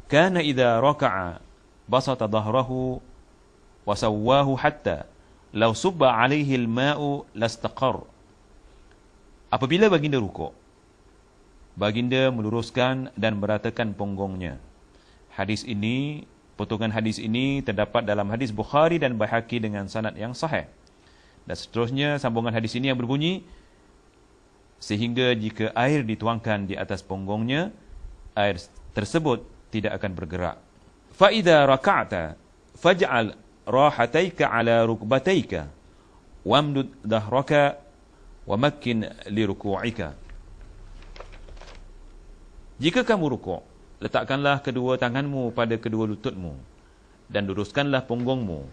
kana idza raka'a basata dhahrahu wa sawwahu hatta law subba 'alaihi al-ma'u lastaqar. Apabila baginda rukuk, baginda meluruskan dan meratakan punggungnya. Potongan hadis ini terdapat dalam hadis Bukhari dan Baihaqi dengan sanad yang sahih. Dan seterusnya sambungan hadis ini yang berbunyi, sehingga jika air dituangkan di atas punggungnya, air tersebut tidak akan bergerak. Fa idza raka'ta faj'al rahataika 'ala rukbataika wamdud dhahraka wa makkin li ruku'ika. Jika kamu rukuk, letakkanlah kedua tanganmu pada kedua lututmu dan luruskanlah punggungmu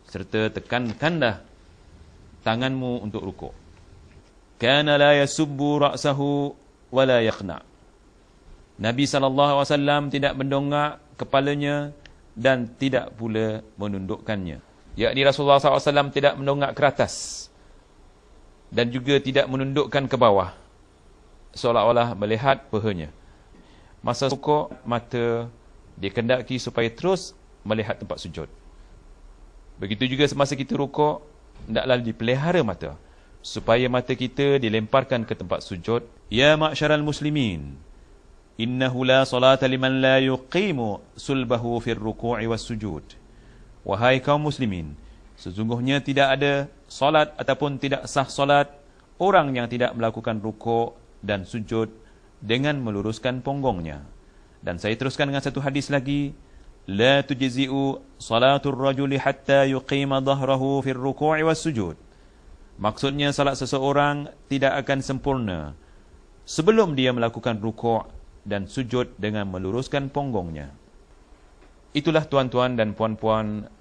serta tekankanlah tanganmu untuk rukuk. Kana la yasubbu ra'sahu wa la yaqna. Nabi SAW tidak mendongak kepalanya dan tidak pula menundukkannya. Yakni Rasulullah SAW tidak mendongak ke atas dan juga tidak menundukkan ke bawah, seolah-olah melihat pahanya. Masa rukuk, mata dikendaki supaya terus melihat tempat sujud. Begitu juga semasa kita rukuk, hendaklah dipelihara mata, supaya mata kita dilemparkan ke tempat sujud. Ya ma'syaral muslimin, innahu la salata liman la yuqimu sulbahu fir ruku'i was sujud. Wahai kaum muslimin, sesungguhnya tidak ada solat ataupun tidak sah solat orang yang tidak melakukan rukuk dan sujud dengan meluruskan punggungnya. Dan saya teruskan dengan satu hadis lagi, la tujzi'u salatul rajuli hatta yuqima dhahrahu fir ruku'i was sujud. Maksudnya salat seseorang tidak akan sempurna sebelum dia melakukan rukuk dan sujud dengan meluruskan punggungnya. Itulah tuan-tuan dan puan-puan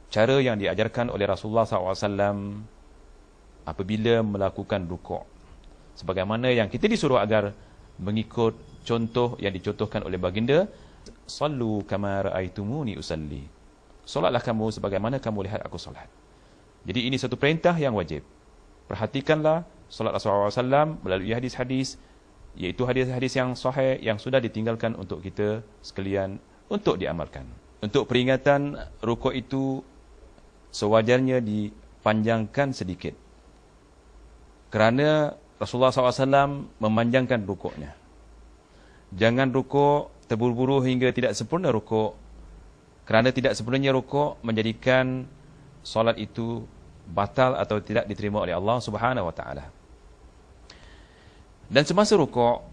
cara yang diajarkan oleh Rasulullah SAW apabila melakukan rukuk. Sebagaimana yang kita disuruh agar mengikut contoh yang dicontohkan oleh baginda, sallu kama ra'aitumuni usalli. Solatlah kamu sebagaimana kamu lihat aku solat. Jadi ini satu perintah yang wajib. Perhatikanlah solat Rasulullah SAW melalui hadis-hadis, iaitu hadis-hadis yang sahih yang sudah ditinggalkan untuk kita sekalian untuk diamalkan. Untuk peringatan, rukuk itu sewajarnya dipanjangkan sedikit, kerana Rasulullah SAW memanjangkan rukuknya. Jangan rukuk terburu-buru hingga tidak sempurna rukuk, kerana tidak sempurnanya rukuk menjadikan solat itu batal atau tidak diterima oleh Allah Subhanahu Wa Taala. Dan semasa rukuk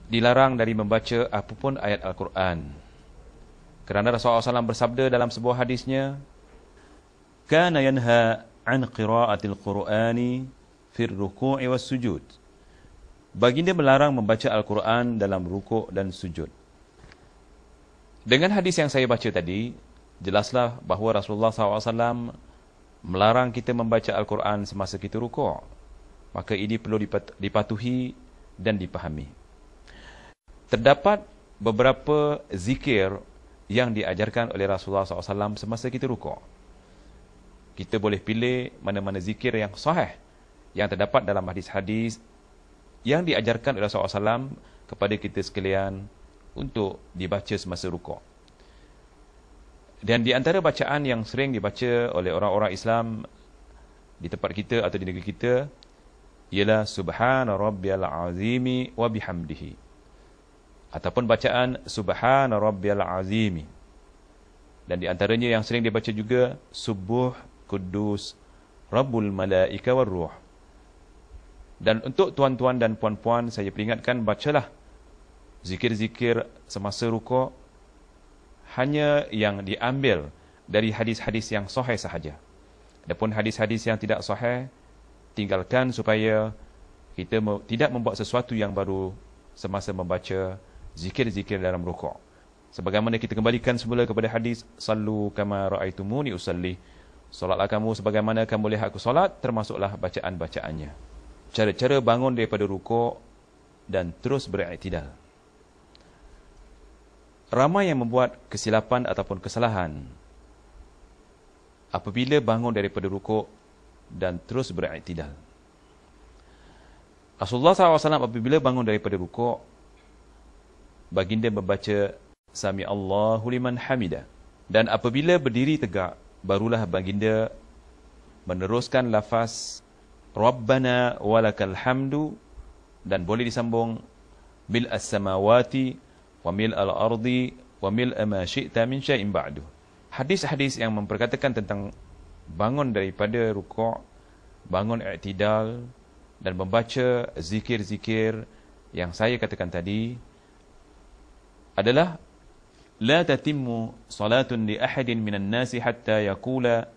dilarang dari membaca apapun ayat Al-Quran, kerana Rasulullah SAW bersabda dalam sebuah hadisnya, kana yanha an qira'atil Qur'ani fir ruku'i was sujud. Baginda melarang membaca Al-Quran dalam rukuk dan sujud. Dengan hadis yang saya baca tadi, jelaslah bahawa Rasulullah SAW melarang kita membaca Al-Quran semasa kita rukuk. Maka ini perlu dipatuhi dan dipahami. Terdapat beberapa zikir yang diajarkan oleh Rasulullah SAW semasa kita rukuk. Kita boleh pilih mana-mana zikir yang sahih yang terdapat dalam hadis-hadis yang diajarkan oleh Rasulullah SAW kepada kita sekalian untuk dibaca semasa rukuk. Dan di antara bacaan yang sering dibaca oleh orang-orang Islam di tempat kita atau di negeri kita ialah Subhana Rabbiyal Azimi wa bihamdihi, ataupun bacaan Subhana Rabbiyal Azimi. Dan di antaranya yang sering dibaca juga Subuh Kudus Rabbul Malaika war Ruh. Dan untuk tuan-tuan dan puan-puan, saya peringatkan, bacalah zikir-zikir semasa rukuk hanya yang diambil dari hadis-hadis yang sahih sahaja. Adapun hadis-hadis yang tidak sahih, tinggalkan supaya kita tidak membuat sesuatu yang baru semasa membaca zikir-zikir dalam rukuk. Sebagaimana kita kembalikan semula kepada hadis, sallu kama ra'aitumuni usalli. Solatlah kamu sebagaimana kamu lihat aku solat, termasuklah bacaan-bacaannya. Cara-cara bangun daripada rukuk dan terus beriktidal. Ramai yang membuat kesilapan ataupun kesalahan apabila bangun daripada rukuk dan terus beriktidal. Rasulullah SAW apabila bangun daripada rukuk, baginda membaca sami Allahu liman hamidah. Dan apabila berdiri tegak, barulah baginda meneruskan lafaz Rabbana walakal hamdu, dan boleh disambung mil as-samawati wa mil al-ardi wa mil ma syi'ta min syai'in ba'du. Hadis-hadis yang memperkatakan tentang bangun daripada rukuk, bangun i'tidal dan membaca zikir-zikir yang saya katakan tadi adalah la tatimmu salatun li ahadin minan nasi hatta yaqula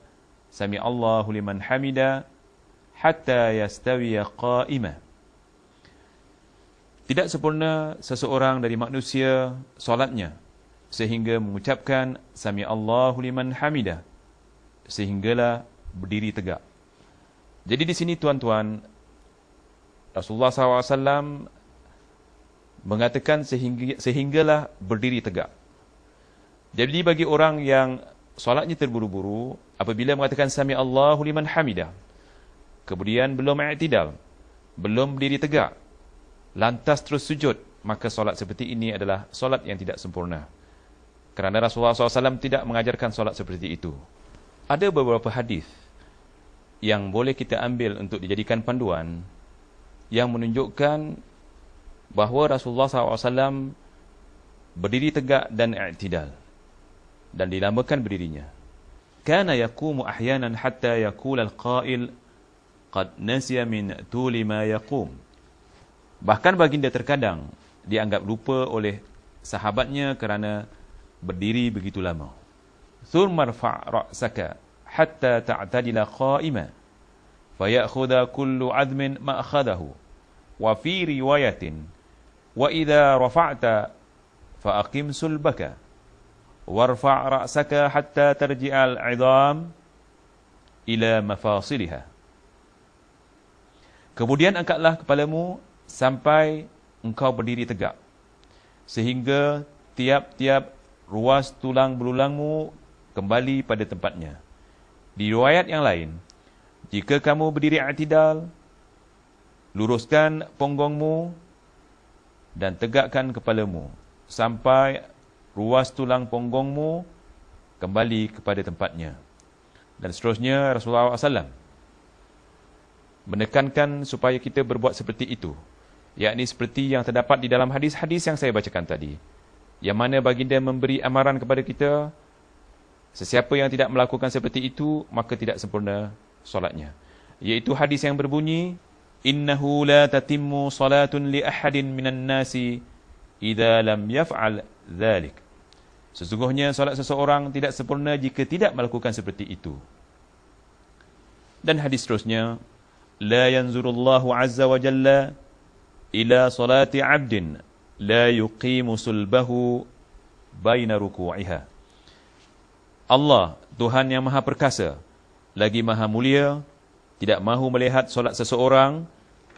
sami Allahu liman hamida hatta yastawiya qa'imah. Tidak sempurna seseorang dari manusia solatnya sehingga mengucapkan sami Allahu liman hamidah sehinggalah berdiri tegak. Jadi di sini tuan-tuan, Rasulullah SAW mengatakan sehinggalah berdiri tegak. Jadi bagi orang yang solatnya terburu-buru, apabila mengatakan sami Allahu liman hamidah, kemudian belum i'tidal, belum berdiri tegak, lantas terus sujud, maka solat seperti ini adalah solat yang tidak sempurna. Kerana Rasulullah SAW tidak mengajarkan solat seperti itu. Ada beberapa hadis yang boleh kita ambil untuk dijadikan panduan yang menunjukkan bahawa Rasulullah SAW berdiri tegak dan i'tidal dan dilamakan berdirinya. Kana yaqumu ahyanan hatta yaqula al-qail qad nasiya min tuli ma yaqum. Bahkan baginda terkadang dianggap lupa oleh sahabatnya kerana berdiri begitu lama. Thumma rfa' ra'saka hatta ta'tadila qa'ima fayakhudha kullu 'admin ma akhadahu. Wa fi riwayatin wa idza rafa'ta fa aqim sulbaka warfa' ra'saka hatta tarji'al 'idham ila mafasiliha. Kemudian angkatlah kepalamu sampai engkau berdiri tegak, sehingga tiap-tiap ruas tulang belulangmu kembali pada tempatnya. Di riwayat yang lain, jika kamu berdiri i'tidal, luruskan ponggongmu dan tegakkan kepalamu sampai ruas tulang ponggongmu kembali kepada tempatnya. Dan seterusnya Rasulullah SAW menekankan supaya kita berbuat seperti itu, yakni seperti yang terdapat di dalam hadis-hadis yang saya bacakan tadi, yang mana baginda memberi amaran kepada kita, sesiapa yang tidak melakukan seperti itu, maka tidak sempurna solatnya. Iaitu hadis yang berbunyi, innahu la tatimmu salatun li ahadin minan nasi idza lam yaf'al dhalik. Sesungguhnya solat seseorang tidak sempurna jika tidak melakukan seperti itu. Dan hadis seterusnya, la yanzurullahu azza wa jalla ila salati 'abdin la yuqimu sulbahu baina ruku'iha. Allah, Tuhan yang Maha Perkasa, lagi Maha Mulia, tidak mahu melihat solat seseorang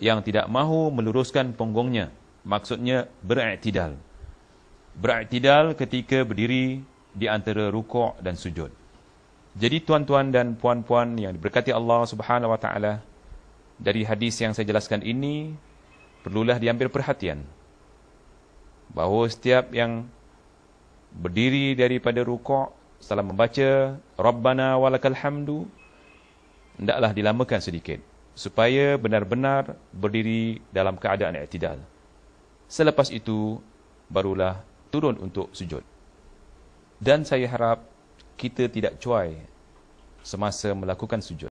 yang tidak mahu meluruskan ponggongnya. Maksudnya ber'i'tidal. Ber'i'tidal ketika berdiri di antara rukuk dan sujud. Jadi tuan-tuan dan puan-puan yang diberkati Allah Subhanahu wa taala, dari hadis yang saya jelaskan ini perlulah diambil perhatian bahawa setiap yang berdiri daripada rukuk setelah membaca Rabbana walakal hamdu, hendaklah dilamakan sedikit supaya benar-benar berdiri dalam keadaan i'tidal. Selepas itu barulah turun untuk sujud. Dan saya harap kita tidak cuai semasa melakukan sujud.